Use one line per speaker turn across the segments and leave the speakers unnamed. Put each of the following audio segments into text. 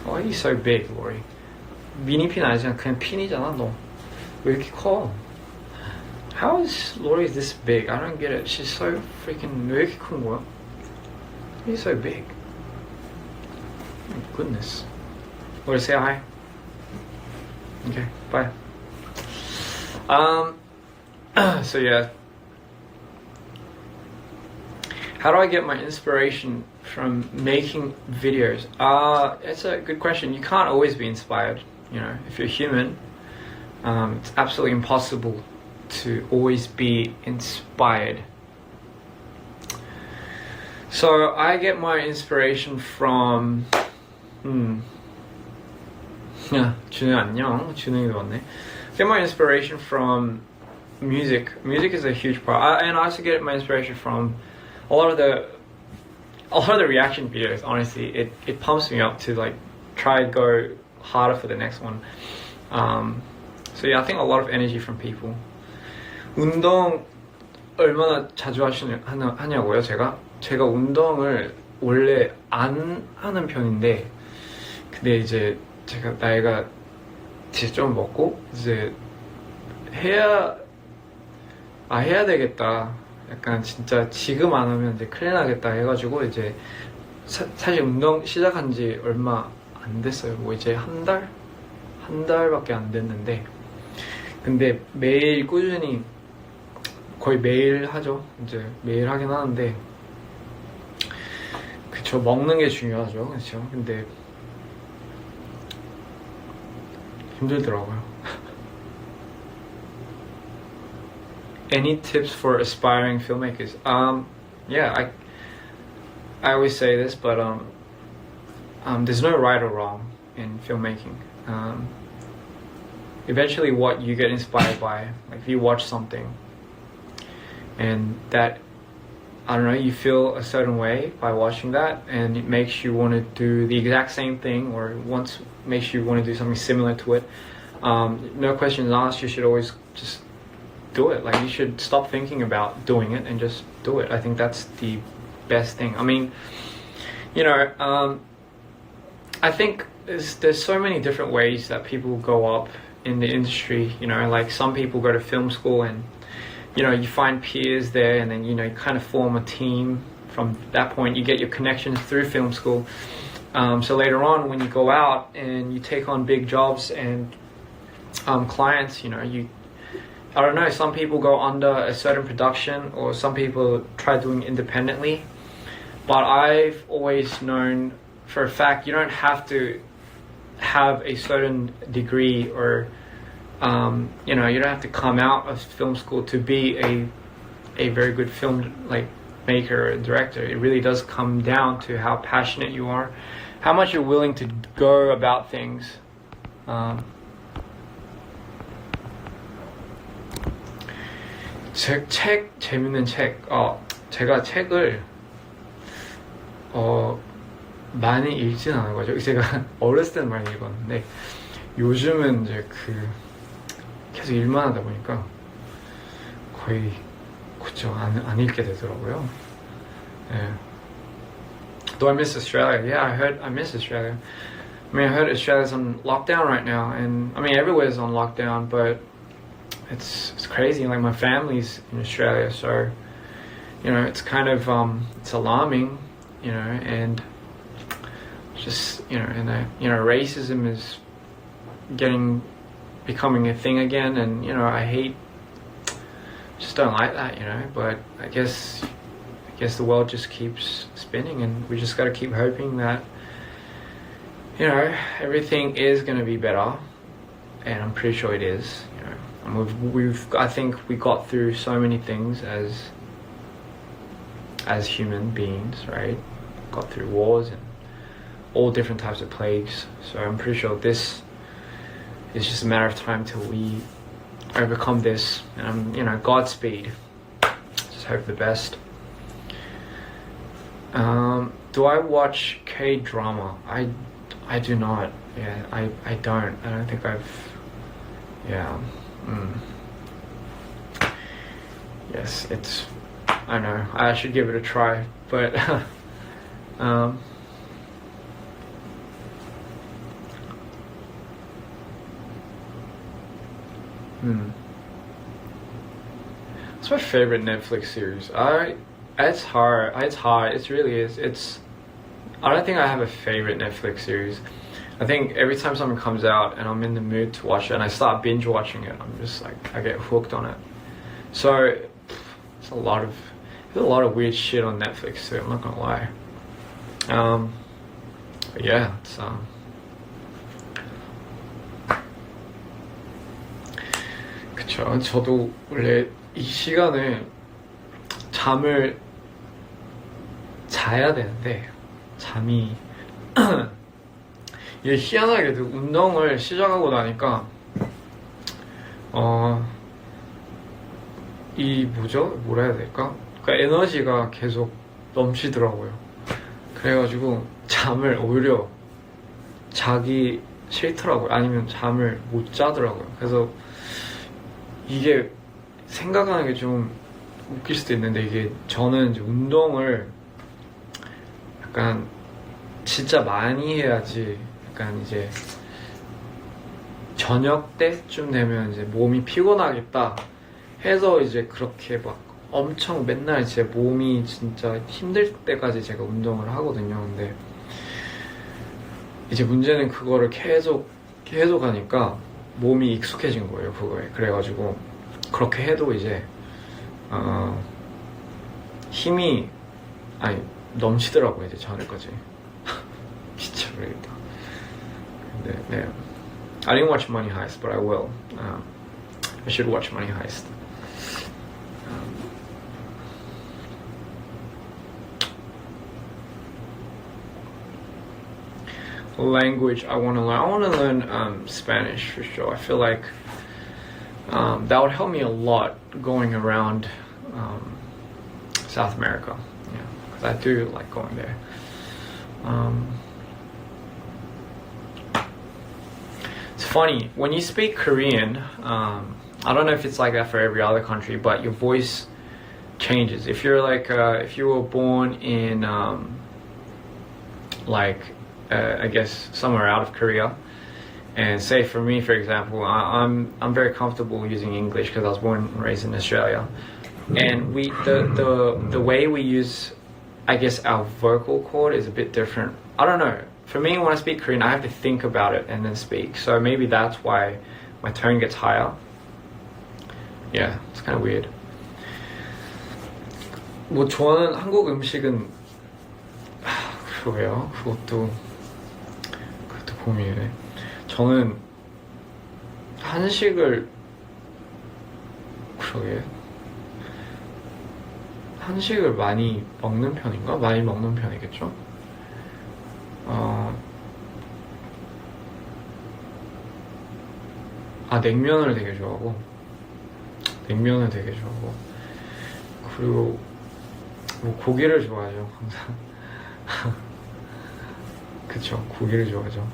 Why are you so big, Lori? 미니핀 아니잖아. 그냥 핀이잖아, 너. 왜 이렇게 커? How is Lori this big? I don't get it. She's so freaking... 왜 이렇게 큰 거야? Why are you so big? Oh, goodness. Lori, say hi. Okay, bye. So yeah. How do I get my inspiration from making videos? It's a good question. You can't always be inspired. You know, if you're human, it's absolutely impossible to always be inspired. So I get my inspiration from 야, 준우 안녕. 준우이도 왔네. Get my inspiration from music. Music is a huge part. And I also get my inspiration from a lot of the reaction videos. Honestly, it pumps me up to like try go harder for the next one. So yeah, I think a lot of energy from people. 운동 얼마나 자주 하냐고요? 제가 운동을 원래 안 하는 편인데, 근데 이제 제가 나이가 진짜 좀 먹고 이제 해야 되겠다. 약간 진짜 지금 안 하면 이제 큰일 나겠다 해가지고 이제 사실 운동 시작한 지 얼마 안 됐어요. 뭐 이제 한 달밖에 안 됐는데, 근데 매일 꾸준히 거의 매일 하죠. 이제 매일 하긴 하는데, 그쵸, 먹는 게 중요하죠. 그쵸. 근데 힘들더라고요. Any tips for aspiring filmmakers? Yeah, I always say this, but there's no right or wrong in filmmaking. Eventually, what you get inspired by, like if you watch something, and that, I don't know, you feel a certain way by watching that, and it makes you want to do the exact same thing, or makes you want to do something similar to it. No questions asked. You should always just do it. Like, you should stop thinking about doing it and just do it. I think that's the best thing. I mean, you know, I think there's so many different ways that people go up in the industry. You know, like some people go to film school and, you know, you find peers there, and then, you know, you kind of form a team. From that point, you get your connections through film school. So later on, when you go out and you take on big jobs and clients, you know, I don't know, some people go under a certain production, or some people try doing independently. But I've always known for a fact you don't have to have a certain degree, or you know, you don't have to come out of film school to be a very good film like maker or director. It really does come down to how passionate you are, how much you're willing to go about things. 재밌는 책. 제가 책을 많이 읽진 않은 거죠. 제가 어렸을 때는 많이 읽었는데, 요즘은 이제 계속 일만 하다 보니까 거의 그쵸, 안 읽게 되더라고요. 예. Do I miss Australia? Yeah, I miss Australia. I mean, I heard Australia's on lockdown right now, and I mean everywhere's on lockdown, but it's crazy. Like, my family's in Australia, so, you know, it's kind of it's alarming, you know, and just, you know, and you know, racism is becoming a thing again, and, you know, I just don't like that, you know. But I guess the world just keeps spinning, and we just got to keep hoping that, you know, everything is going to be better, and I'm pretty sure it is, you know. And I think we got through so many things as human beings, right? Got through wars and all different types of plagues. So I'm pretty sure this is just a matter of time till we overcome this. And you know, Godspeed. Just hope the best. Do I watch K-drama? I do not. Yeah, I don't. I don't think I've. Yeah. Yes, it's. I know. I should give it a try, but What's my favorite Netflix series? It's hard. It's hard. It really is. I don't think I have a favorite Netflix series. I think every time something comes out and I'm in the mood to watch it and I start binge watching it, I'm just like, I get hooked on it. So there's a lot of weird shit on Netflix too, I'm not gonna lie. But yeah, it's 그쵸. 저도 원래 이 시간에 잠을 자야 되는데 잠이 이게 희한하게도 운동을 시작하고 나니까 이 뭐라 해야 될까? 그러니까 에너지가 계속 넘치더라고요. 그래가지고 잠을 오히려 자기 싫더라고요. 아니면 잠을 못 자더라고요. 그래서 이게 생각하는 게 좀 웃길 수도 있는데 이게 저는 이제 운동을 약간 진짜 많이 해야지 약간 이제 저녁 때쯤 되면 이제 몸이 피곤하겠다 해서 이제 그렇게 막 엄청 맨날 제 몸이 진짜 힘들 때까지 제가 운동을 하거든요. 근데 이제 문제는 그거를 계속 하니까 몸이 익숙해진 거예요, 그거에. 그래가지고 그렇게 해도 이제 힘이 넘치더라고요, 이제 저녁까지. 진짜 모르겠다. 네. I didn't watch Money Heist, but I will. I should watch Money Heist. Language I want to learn. I want to learn Spanish for sure. I feel like that would help me a lot going around South America. Yeah, because I do like going there. It's funny when you speak Korean. I don't know if it's like that for every other country, but your voice changes. If you're like if you were born in I guess somewhere out of Korea, and say for me, for example, I'm very comfortable using English because I was born and raised in Australia, and the way we use, I guess, our vocal cord is a bit different. I don't know. For me, when I speak Korean, I have to think about it and then speak. So maybe that's why my tone gets higher. Yeah, it's kind of weird. 뭐 좋아하는 한국 음식은 그러게요. 그것도 고민이네. 저는 한식을 많이 먹는 편인가? 많이 먹는 편이겠죠? 냉면을 되게 좋아하고 그리고 뭐 고기를 좋아하죠, 항상. 그쵸, 고기를 좋아하죠.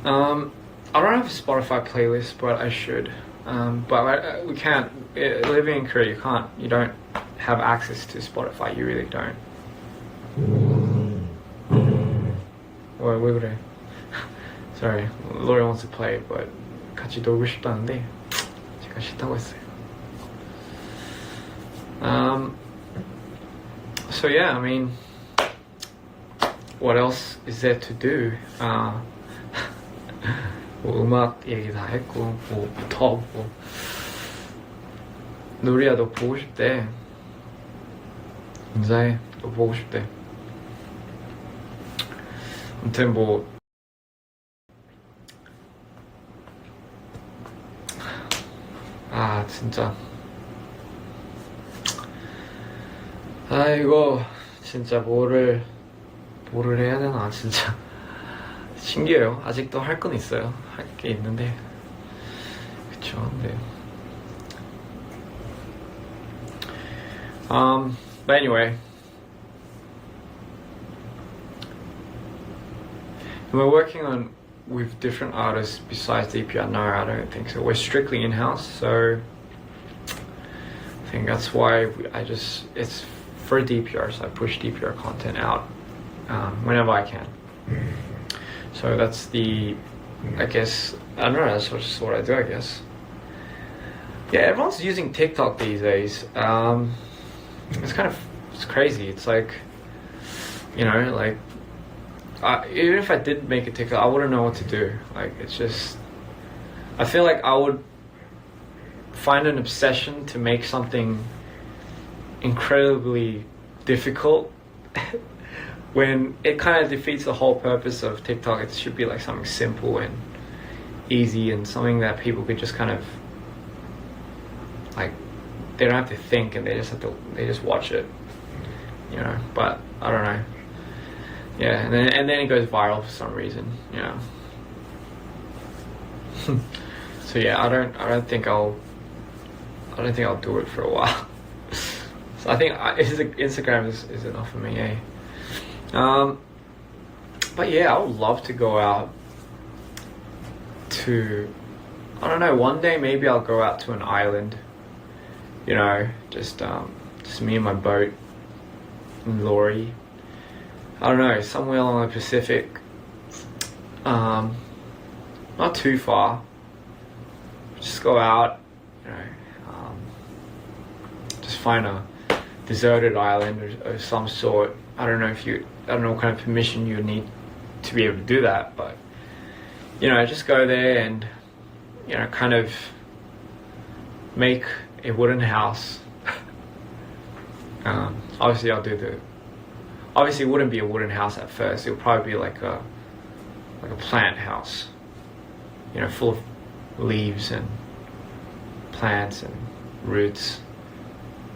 I don't have a Spotify playlist, but I should. But we can't. Living in Korea, you don't have access to Spotify. You really don't. 왜 그래? Sorry, Lori wants to play, but 같이 놀고 싶다는데 제가 싫다고 했어요. So yeah, I mean, what else is there to do? 뭐 음악 얘기 다 했고, 뭐 누리야 너 보고 싶대. 인사해. 너 보고 싶대. 아무튼 뭐 진짜 이거 진짜 뭐를 해야 되나 진짜 신기해요. 아직도 할 건 있어요. 할 게 있는데 그쵸. 네. But anyway, we're working on with different artists besides DPR. No, I don't think so. We're strictly in-house, so I think that's why it's for DPR, so I push DPR content out whenever I can. So that's I guess, I don't know, that's just what I do, I guess. Yeah, everyone's using TikTok these days. It's crazy. It's like, like, even if I did make a TikTok, I wouldn't know what to do. Like, it's just, I feel like I would find an obsession to make something incredibly difficult when it kind of defeats the whole purpose of TikTok. It should be like something simple and easy and something that people could just kind of, like, they don't have to think and they just watch it, but I don't know. Yeah, and then it goes viral for some reason, So yeah, I don't think I'll do it for a while. So I think Instagram is enough for me, eh? But yeah, I would love to go out to, I don't know, one day maybe I'll go out to an island, just me and my boat and lorry. I don't know, somewhere along the Pacific, not too far. Just go out, just find a deserted island of some sort. I don't know what kind of permission you need to be able to do that, but just go there and kind of make a wooden house. Obviously it wouldn't be a wooden house at first. It would probably be like a plant house, full of leaves and plants and roots.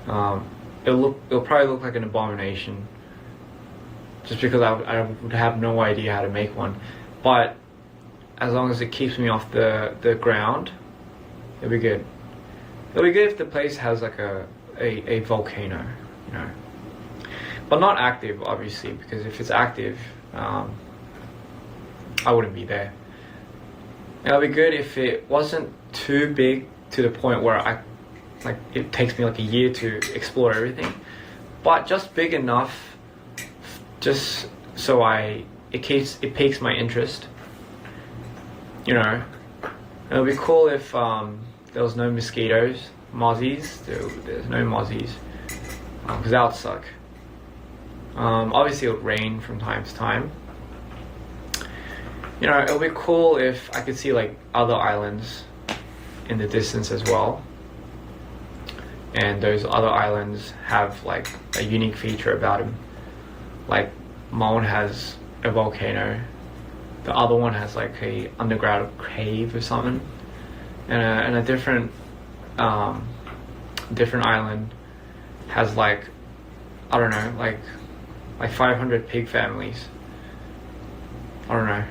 It'll probably look like an abomination, just because I would have no idea how to make one. But as long as it keeps me off the ground, it'll be good. It'll be good if the place has like a volcano, but not active, obviously, because if it's active, I wouldn't be there. It'll be good if it wasn't too big to the point where it takes me like a year to explore everything, but just big enough, just so it piques my interest. It'll be cool if there was no mosquitoes, mozzies. There's no mozzies, because that would suck. Obviously it would rain from time to time. It would be cool if I could see like other islands in the distance as well, and those other islands have like a unique feature about them. Like one has a volcano, the other one has like a underground cave or something, and a different island has like, I don't know, like 500 pig families. I don't know,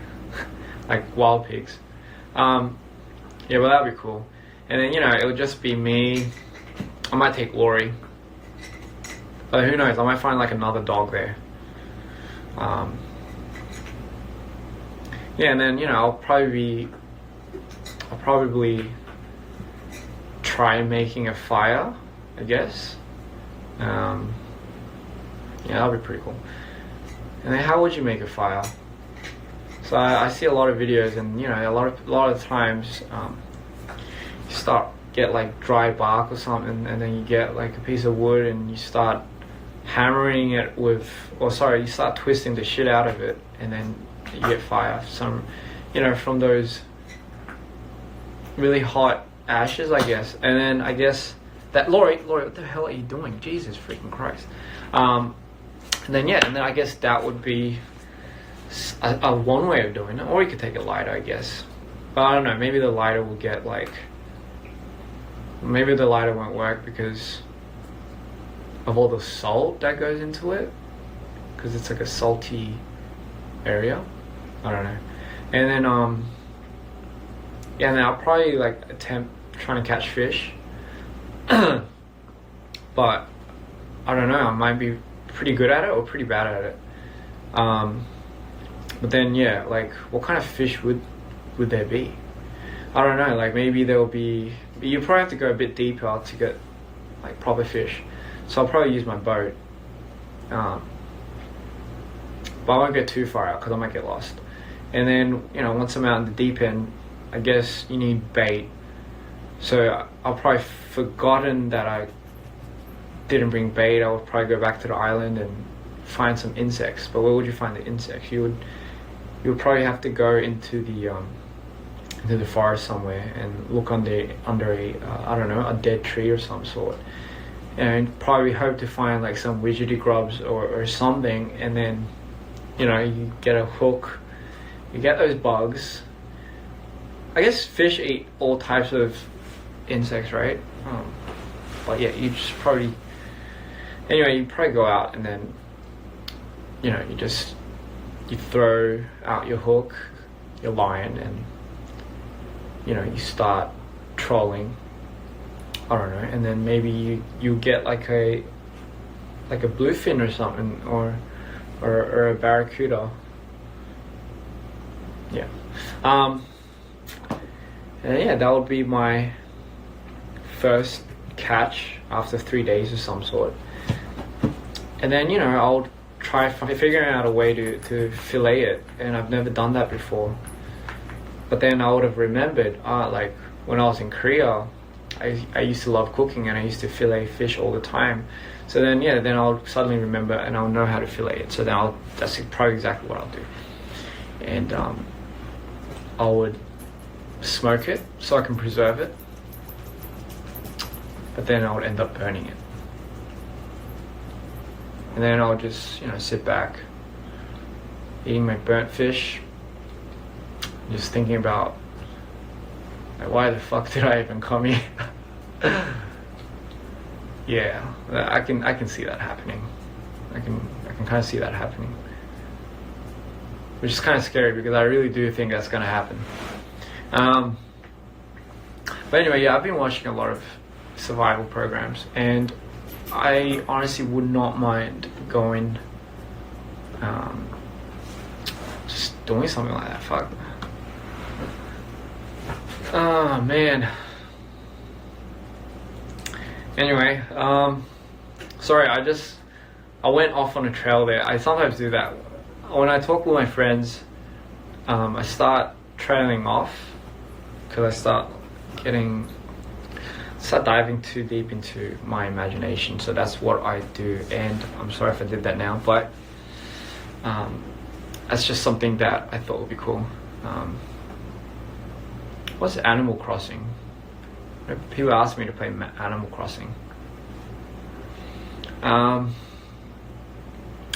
like wild pigs. Yeah, well, that'd be cool. And then it'll just be me. I might take Lori, but who knows? I might find like another dog there. Yeah, and then I'll probably try making a fire, I guess. Yeah, that'll be pretty cool. And then how would you make a fire? So I see a lot of videos, and a lot of times you get like dry bark or something, and then you get like a piece of wood and you start hammering it you start twisting the shit out of it, and then you get fire. From those really hot ashes, I guess. And then I guess that Lori, what the hell are you doing? Jesus freaking Christ. And then I guess that would be a one way of doing it. Or you could take a lighter, I guess. But I don't know, maybe the lighter will get like, maybe the lighter won't work because of all the salt that goes into it, because it's like a salty area. I don't know. And then and then I'll probably like attempt trying to catch fish. But I don't know, I might be pretty good at it or pretty bad at it. But then like what kind of fish would there be? I don't know, like maybe there'll be, you probably have to go a bit deeper to get like proper fish. So I'll probably use my boat. But but I won't get too far out because I might get lost. And then, you know, once I'm out in the deep end, I guess you need bait. So I'll probably forgotten that I didn't bring bait. I would probably go back to the island and find some insects. But where would you find the insects? You would probably have to go into the forest somewhere and look under a I don't know, a dead tree or some sort, and probably hope to find like some widgety grubs or something. And then, you know, you get a hook, you get those bugs. I guess fish eat all types of insects, right? But yeah, you just probably, anyway, you probably go out and then, you know, you throw out your hook, your line, and, you know, you start trolling. I don't know, and then maybe you get like a bluefin or something, or a barracuda. Yeah. And yeah, that would be my first catch after 3 days of some sort. And then, you know, I'll try figuring out a way to fillet it, and I've never done that before. But then I would have remembered, like when I was in Korea, I used to love cooking and I used to fillet fish all the time. So then, yeah, then I'll suddenly remember and I'll know how to fillet it. So then that's probably exactly what I'll do. And I would smoke it so I can preserve it. But then I would end up burning it. And then I'll just, you know, sit back, eating my burnt fish, just thinking about, like, why the fuck did I even come here? Yeah, I can see that happening. I can kind of see that happening, which is kind of scary because I really do think that's gonna happen. But anyway, yeah, I've been watching a lot of survival programs, and I honestly would not mind going, just doing something like that. Fuck. Oh man. Anyway, sorry, I went off on a trail there. I sometimes do that. When I talk with my friends, I start trailing off because I start diving too deep into my imagination. So that's what I do, and I'm sorry if I did that now, but that's just something that I thought would be cool. What's Animal Crossing? People ask me to play Animal Crossing.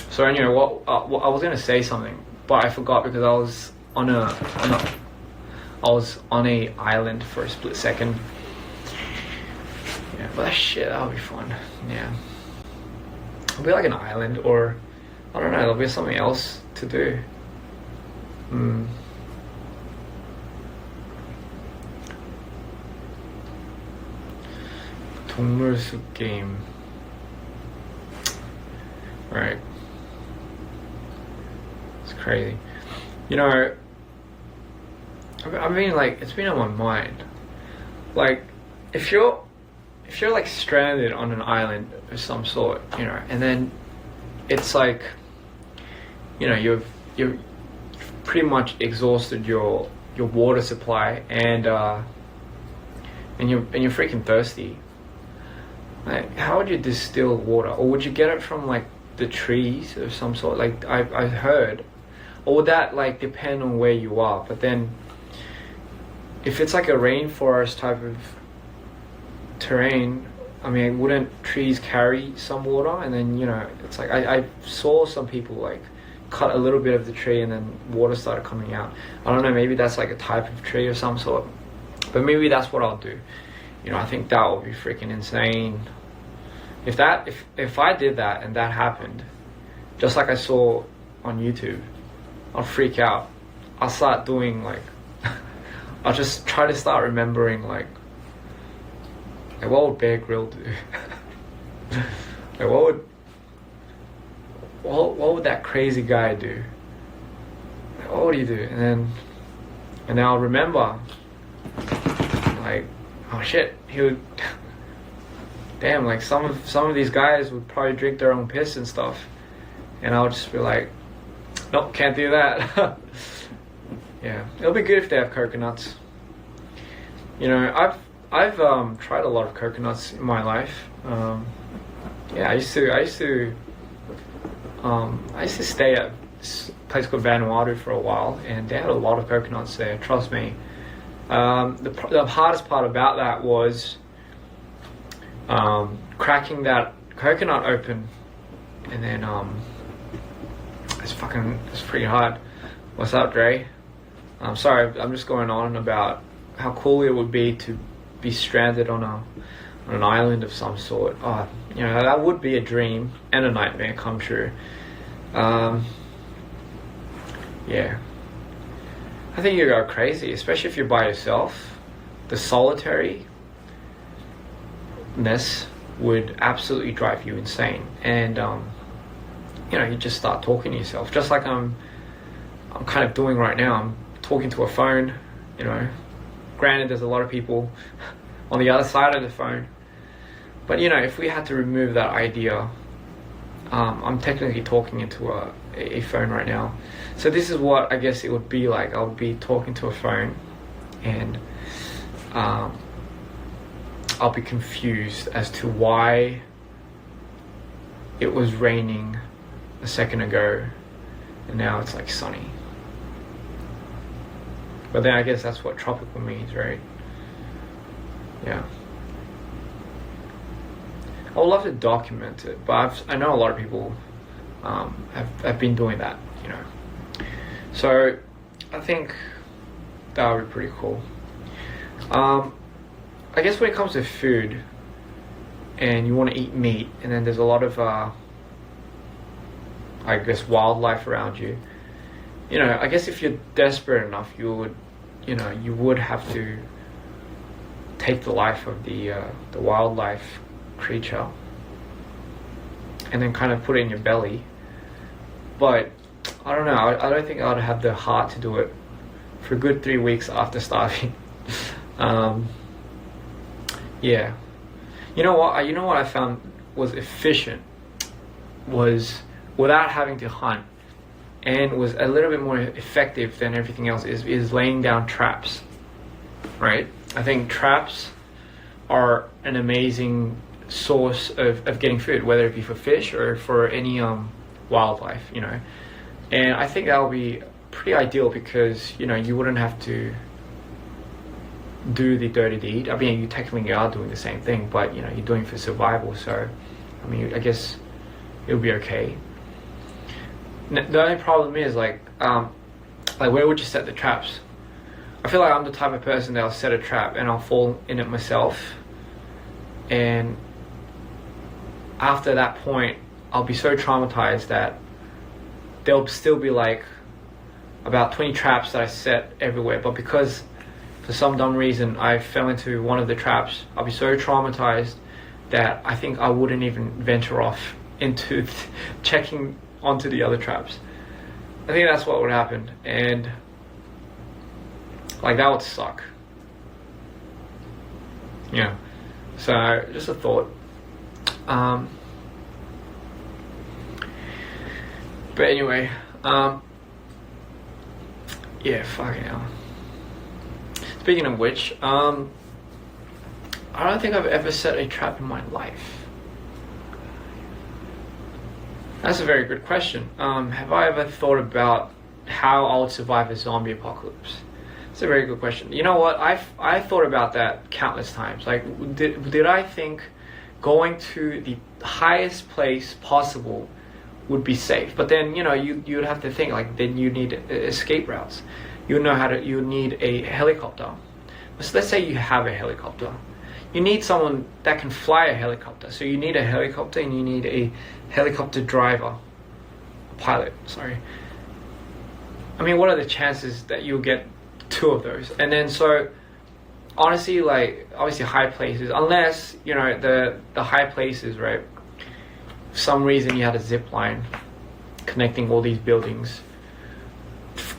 So anyway, I was gonna say something, but I forgot because I was on a island for a split second. Yeah, but shit, that'll be fun. Yeah, it'll be like an island, or I don't know, there'll be something else to do. 동물 숲 game. Right. It's crazy. You know, I mean, like, it's been on my mind. Like, if you're like stranded on an island of some sort, you know, and then it's like, you know, you've pretty much exhausted your water supply, and you're freaking thirsty. Like, how would you distill water? Or would you get it from like the trees of some sort? Like I heard, or would that like depend on where you are? But then, if it's like a rainforest type of terrain, I mean, wouldn't trees carry some water? And then, you know, it's like I saw some people like cut a little bit of the tree and then water started coming out. I don't know, maybe that's like a type of tree of some sort, but maybe that's what I'll do. You know, I think that would be freaking insane. If I did that and that happened, just like I saw on YouTube, I'll freak out. I'll start doing like, I'll just try to start remembering like what would Bear Grylls do? Like what would that crazy guy do? Like, what would he do? And then I'll remember, like, oh shit, he would. Damn, like some of these guys would probably drink their own piss and stuff, and I'll just be like, Nope, can't do that. Yeah, it'll be good if they have coconuts. You know, I've tried a lot of coconuts in my life. Yeah, I used to stay at this place called Vanuatu for a while, and they had a lot of coconuts there. Trust me. The hardest part about that was cracking that coconut open, and then it's pretty hard. What's up, Dre? I'm sorry, I'm just going on about how cool it would be to be stranded on an island of some sort. Oh, you know, that would be a dream and a nightmare come true. Yeah, I think you go crazy, especially if you're by yourself. The solitariness would absolutely drive you insane, and you know, you just start talking to yourself, just like I'm kind of doing right now. I'm talking to a phone, you know. Granted, there's a lot of people on the other side of the phone, but you know, if we had to remove that idea, I'm technically talking into a phone right now. So this is what I guess it would be like. I would be talking to a phone, and I'll be confused as to why it was raining a second ago and now it's like sunny. But then I guess that's what tropical means, right? Yeah. I would love to document it, but I know a lot of people have been doing that, you know. So I think that would be pretty cool. I guess when it comes to food, and you want to eat meat, and then there's a lot of I guess wildlife around you. You know, I guess if you're desperate enough, you would have to take the life of the wildlife creature and then kind of put it in your belly. But I don't know, I don't think I'd have the heart to do it for a good 3 weeks after starving. Yeah. You know what I found was efficient was, without having to hunt, and was a little bit more effective than everything else, is laying down traps, right? I think traps are an amazing source of getting food, whether it be for fish or for any wildlife, you know. And I think that would be pretty ideal because, you know, you wouldn't have to do the dirty deed. I mean, you technically are doing the same thing, but, you know, you're doing it for survival. So, I mean, I guess it would be okay. The only problem is, like where would you set the traps? I feel like I'm the type of person that'll set a trap and I'll fall in it myself, and after that point I'll be so traumatized that there'll still be like about 20 traps that I set everywhere, but because for some dumb reason I fell into one of the traps, I'll be so traumatized that I think I wouldn't even venture off into checking onto the other traps. I think that's what would happen, and like that would suck. Yeah. So just a thought. But anyway, yeah, fucking hell. Speaking of which, I don't think I've ever set a trap in my life. That's a very good question. Have I ever thought about how I would survive a zombie apocalypse? It's a very good question. You know what? I thought about that countless times. Like, did I think going to the highest place possible would be safe? But then, you know, you'd have to think, like, then you need escape routes. You need a helicopter. So let's say you have a helicopter. You need someone that can fly a helicopter. So you need a helicopter and you need a helicopter driver. Pilot, sorry. I mean, what are the chances that you'll get 2 of those? And then so, honestly, like, obviously high places, unless, you know, the high places, right, for some reason you had a zip line connecting all these buildings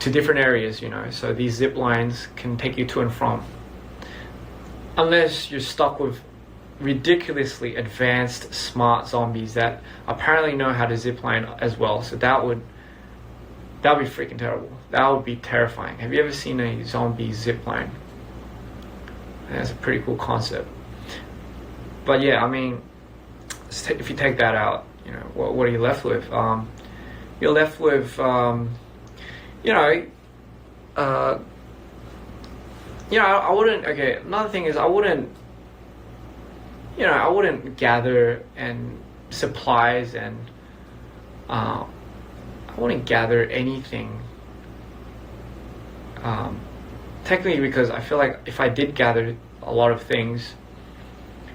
to different areas, you know, so these zip lines can take you to and from. Unless you're stuck with ridiculously advanced smart zombies that apparently know how to zipline as well, so that would that would be freaking terrible. That would be terrifying. Have you ever seen a zombie zip line? That's a pretty cool concept. But yeah, I mean, if you take that out, you know, what are you left with? You're left with, you know, I wouldn't. Okay, another thing is I wouldn't gather and supplies and I wouldn't gather anything. Technically, because I feel like if I did gather a lot of things,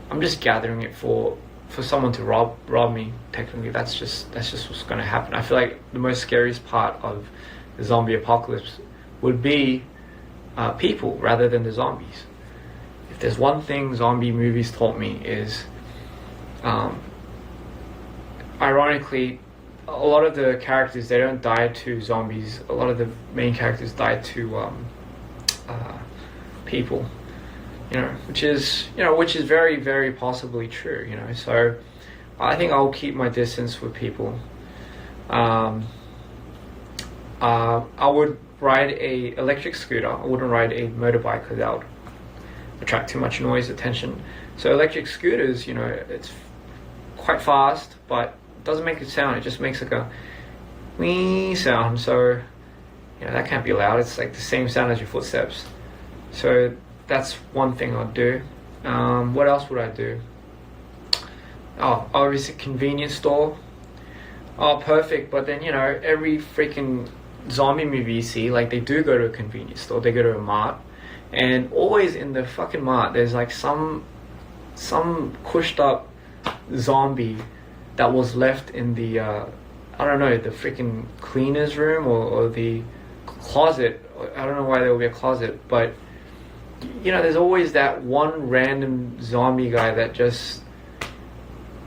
I'm just gathering it for someone to rob me. Technically, that's just what's going to happen. I feel like the most scariest part of the zombie apocalypse would be people rather than the zombies. If there's one thing zombie movies taught me is, ironically, a lot of the characters, they don't die to zombies. A lot of the main characters die to people, you know, which is very, very possibly true, you know. So I think I'll keep my distance with people. I would ride a electric scooter. I wouldn't ride a motorbike because that would attract too much noise, attention. So electric scooters, you know, it's quite fast, but it doesn't make a sound. It just makes like a wee sound. So, you know, that can't be loud. It's like the same sound as your footsteps. So that's one thing I'd do. What else would I do? Oh, obviously convenience store. Oh, perfect. But then, you know, every freaking zombie movie you see, like, they do go to a convenience store. They go to a mart. And always in the fucking mart, there's like some pushed up zombie that was left in the, I don't know, the freaking cleaner's room or the closet. I don't know why there would be a closet, but, you know, there's always that one random zombie guy that just,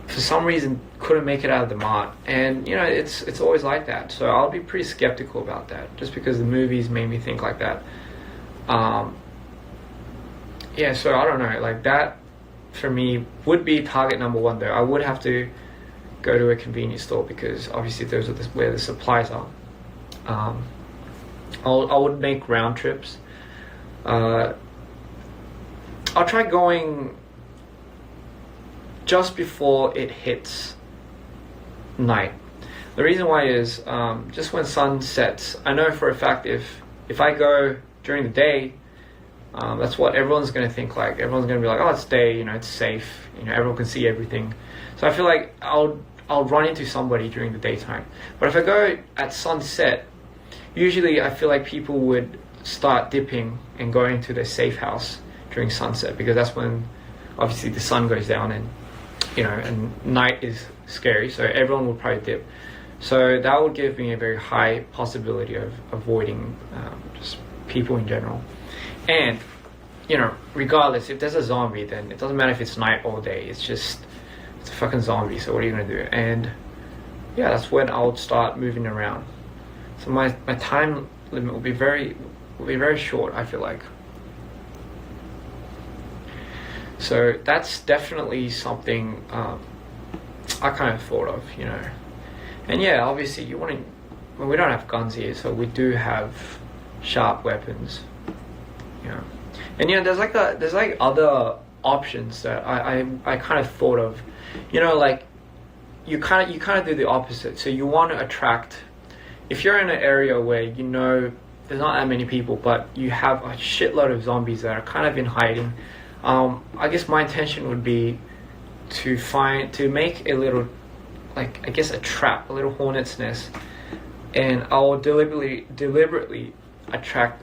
for some reason, couldn't make it out of the mart. And, you know, it's always like that. So I'll be pretty skeptical about that, just because the movies made me think like that. Yeah, so I don't know, like, that for me would be target number one, though. I would have to go to a convenience store because obviously those are where the supplies are. I would make round trips. I'll try going just before it hits night. The reason why is just when sun sets. I know for a fact if I go during the day, that's what everyone's going to think. Like, everyone's going to be like, oh, it's day, you know, it's safe, you know, everyone can see everything. So I feel like I'll run into somebody during the daytime. But if I go at sunset, usually I feel like people would start dipping and going to their safe house during sunset, because that's when obviously the sun goes down and, you know, and night is scary, so everyone will probably dip. So that would give me a very high possibility of avoiding just people in general. And, you know, regardless, if there's a zombie, then it doesn't matter if it's night or day. It's a fucking zombie, so what are you going to do? And yeah, that's when I would start moving around. So my time limit will be very short, I feel like. So that's definitely something I kind of thought of, you know. And yeah, obviously you want to, well, we don't have guns here, so we do have sharp weapons, you know. And you know, there's like other options that I kind of thought of, you know, like you kind of do the opposite. So you want to attract, if you're in an area where, you know, there's not that many people, but you have a shitload of zombies that are kind of in hiding. I guess my intention would be to make a little, like, I guess a trap, a little hornet's nest, and I'll deliberately attract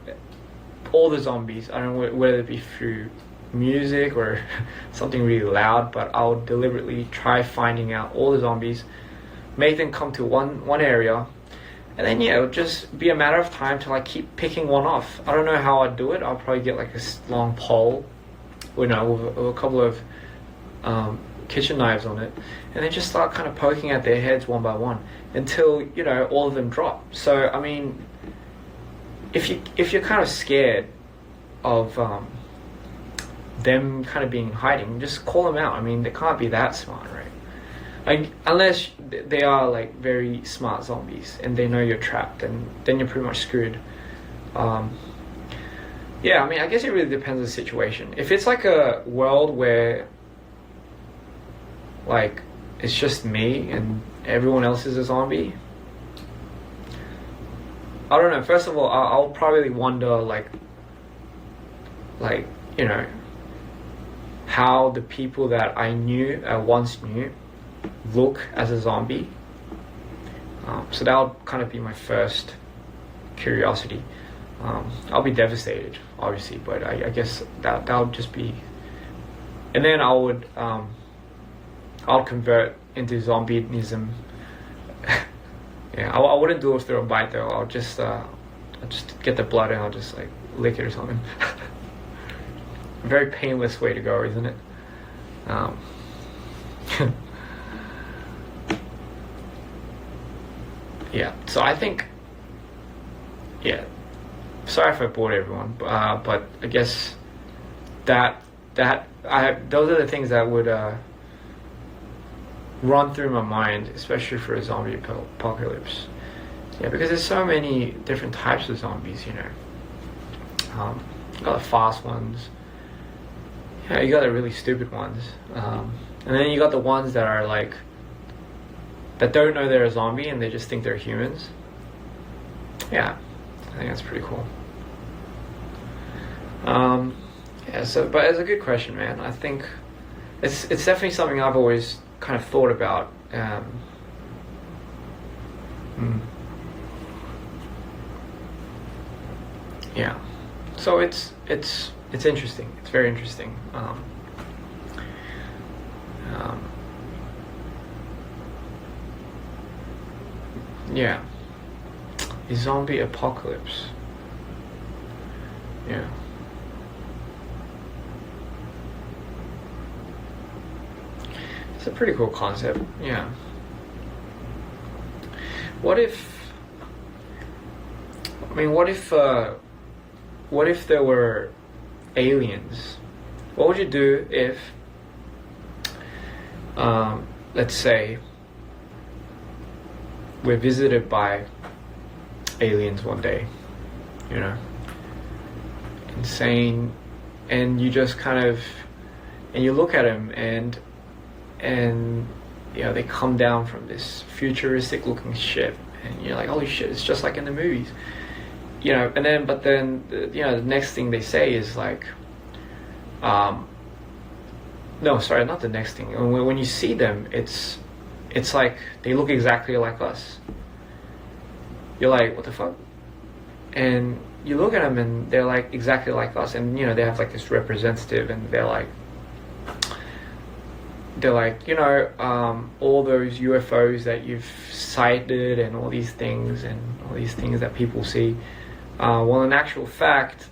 all the zombies. I don't know whether it be through music or something really loud, but I'll deliberately try finding out all the zombies, make them come to one area, and then yeah, it'll just be a matter of time till I keep picking one off. I don't know how I'd do it. I'll probably get like a long pole, you know, with a couple of kitchen knives on it, and then just start kind of poking at their heads one by one until, you know, all of them drop. So I mean, if you're kind of scared of them kind of being in hiding, just call them out. I mean, they can't be that smart, right? Like, unless they are like very smart zombies and they know you're trapped, and then you're pretty much screwed. Yeah, I mean, I guess it really depends on the situation. If it's like a world where like it's just me and everyone else is a zombie, I don't know. First of all, I'll probably wonder like you know, how the people that I once knew look as a zombie. So that would kind of be my first curiosity. I'll be devastated, obviously, but I guess that would just be. And then I'll convert into zombieism. Yeah, I wouldn't do it through a bite though. I'll just get the blood and I'll just like lick it or something. A very painless way to go, isn't it? Yeah, so I think, yeah, sorry if I bored everyone, but I guess those are the things that would run through my mind, especially for a zombie apocalypse. Yeah, because there's so many different types of zombies, you know. You got the fast ones. Yeah, you got the really stupid ones. And then you got the ones that are like, that don't know they're a zombie and they just think they're humans. Yeah, I think that's pretty cool. Yeah, so, but it's a good question, man. I think it's definitely something I've always kind of thought about. Yeah, so it's interesting. It's very interesting. Yeah, a zombie apocalypse. Yeah. It's a pretty cool concept. Yeah. What if there were aliens? What would you do if, let's say, we're visited by aliens one day, you know, insane, and you just kind of, and you look at them and you know, they come down from this futuristic looking ship and you're like, holy shit, it's just like in the movies, you know. And then but then you know, the next thing they say is like, no, sorry, not the next thing. When you see them, it's like they look exactly like us. You're like, what the fuck? And you look at them and they're like exactly like us, and you know, they have like this representative, and they're like, you know, all those UFOs that you've sighted and all these things that people see. Well, in actual fact,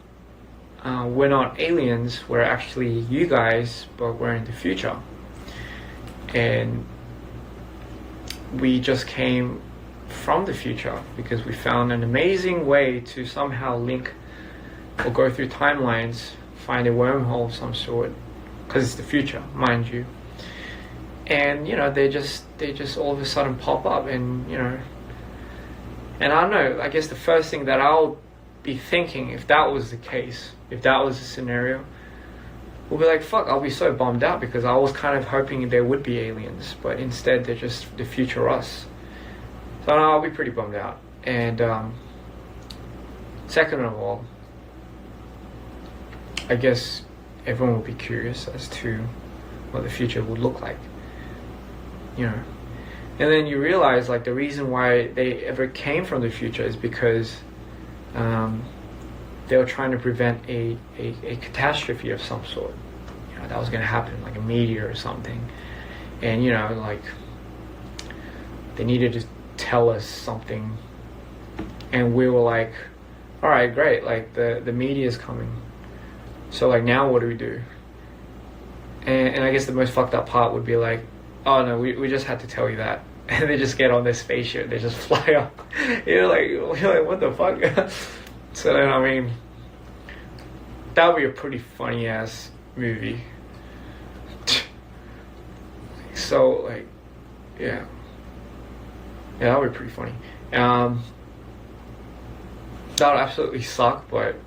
we're not aliens. We're actually you guys, but we're in the future. And we just came from the future because we found an amazing way to somehow link or go through timelines, find a wormhole of some sort, because it's the future, mind you. And you know, they just all of a sudden pop up, and you know, and I don't know, I guess the first thing that I'll be thinking, if that was the case, if that was the scenario, we'll be like, fuck, I'll be so bummed out, because I was kind of hoping there would be aliens, but instead they're just the future us. So I'll be pretty bummed out. And second of all, I guess everyone will be curious as to what the future would look like, you know. And then you realize, like, the reason why they ever came from the future is because they were trying to prevent a catastrophe of some sort, you know, that was going to happen, like a meteor or something. And you know, like, they needed to tell us something, and we were like, all right, great, like the meteor's coming, so like now what do we do? And I guess the most fucked up part would be like, oh no, we just had to tell you that. And they just get on their spaceship, they just fly up. You're like, what the fuck? So then, I mean, that would be a pretty funny ass movie. So like, Yeah, that would be pretty funny. That would absolutely suck, but it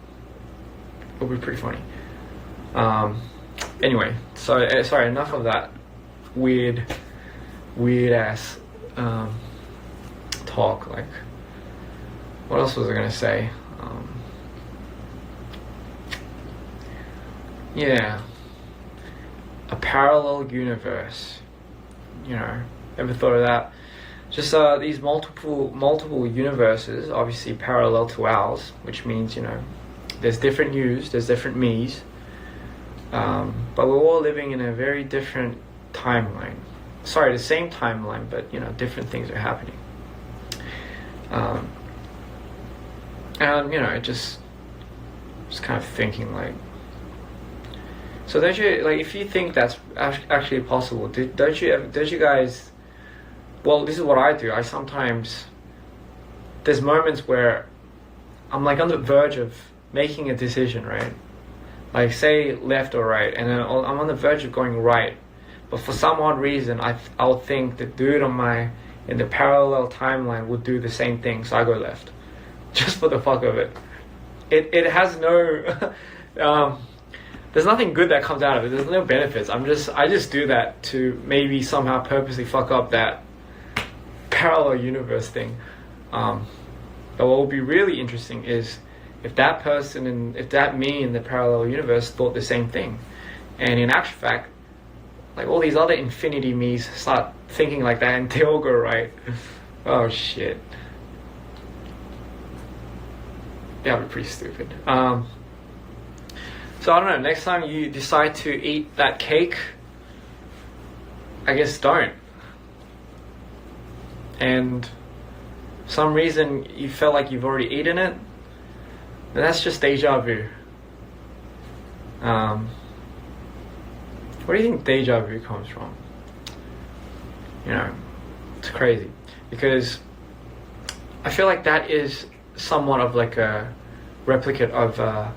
would be pretty funny. Anyway, so sorry, enough of that weird ass talk. Like, what else was I gonna say? Yeah, a parallel universe. You know, ever thought of that? Just these multiple universes, obviously parallel to ours, which means, you know, there's different yous, there's different me's, but we're all living in a very different timeline. Sorry, the same timeline, but, you know, different things are happening. And, you know, just kind of thinking, like, so don't you, like, if you think that's actually possible, don't you guys, well, this is what I do. I sometimes, there's moments where I'm like on the verge of making a decision, right? Like, say left or right, and then I'm on the verge of going right, but for some odd reason I'll think the dude in the parallel timeline would do the same thing, so I go left, just for the fuck of it. It has no there's nothing good that comes out of it. There's no benefits. I just do that to maybe somehow purposely fuck up that parallel universe thing. But what will be really interesting is if that person and if that me in the parallel universe thought the same thing, and in actual fact, like, all these other infinity me's start thinking like that and they all go right. Oh shit. That would be pretty stupid. So I don't know, next time you decide to eat that cake, I guess don't. And for some reason you felt like you've already eaten it, then that's just deja vu. Where do you think deja vu comes from? You know, it's crazy. Because I feel like that is somewhat of like a replicate of a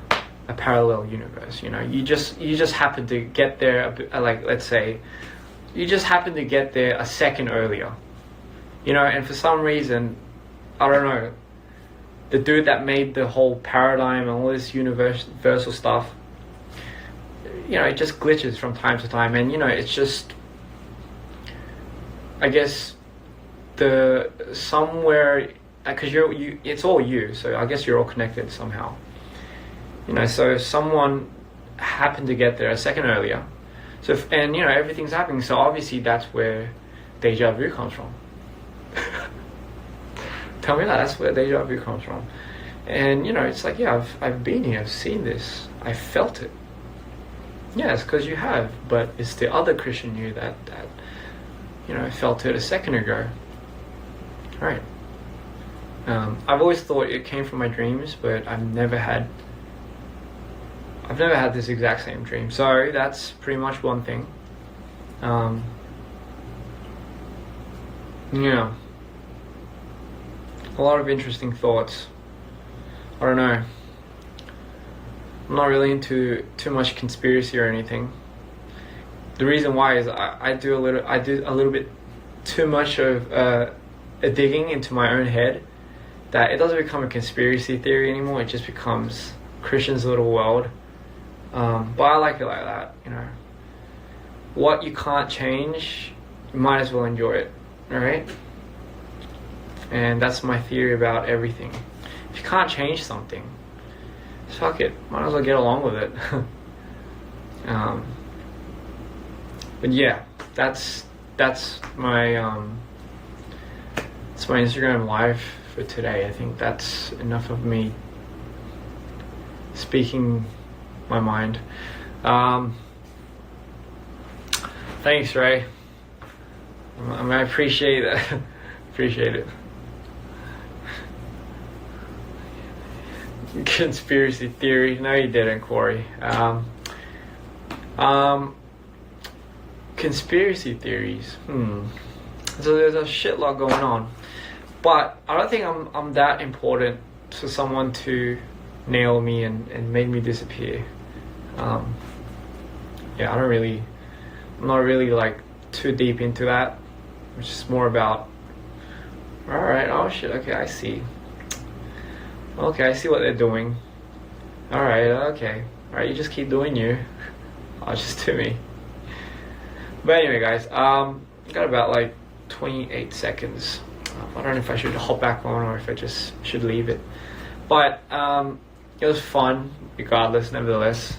parallel universe. You know, you just happen to get there, like, let's say you just happen to get there a second earlier, you know, and for some reason, I don't know, the dude that made the whole paradigm and all this universal stuff, you know, it just glitches from time to time, and, you know, it's just, I guess, somewhere, because it's all you, so I guess you're all connected somehow. You know, so someone happened to get there a second earlier. So, and, you know, everything's happening. So obviously that's where deja vu comes from. Tell me that's where deja vu comes from. And, you know, it's like, yeah, I've been here, I've seen this, I felt it. Yeah, it's because you have, but it's the other Christian you that you know, felt it a second ago. All right. I've always thought it came from my dreams, but I've never had this exact same dream. So that's pretty much one thing. Yeah. A lot of interesting thoughts. I don't know. I'm not really into too much conspiracy or anything. The reason why is I do a little bit too much of a digging into my own head, that it doesn't become a conspiracy theory anymore. It just becomes Christian's little world. But I like it like that, you know. What you can't change, you might as well enjoy it, alright? And that's my theory about everything. If you can't change something, fuck it, might as well get along with it. But yeah, that's my Instagram live for today. I think that's enough of me speaking my mind. Thanks, Ray. I appreciate that. Appreciate it. Conspiracy theory. No, you didn't, Corey. Conspiracy theories. So there's a shitload going on, but I don't think I'm that important for someone to nail me and make me disappear. Yeah, I'm not really like too deep into that. which is more about, alright, oh shit, okay, I see. Okay, I see what they're doing. Alright, okay. Alright, you just keep doing you. I'll just do me. But anyway, guys, got about like 28 seconds. I don't know if I should hop back on or if I just should leave it. But it was fun, regardless, nevertheless.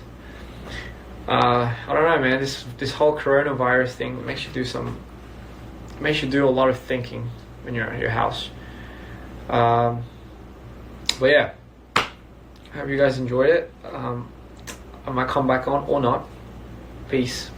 I don't know, man. This whole coronavirus thing makes you do a lot of thinking when you're at your house. But yeah, I hope you guys enjoyed it. I might come back on or not. Peace.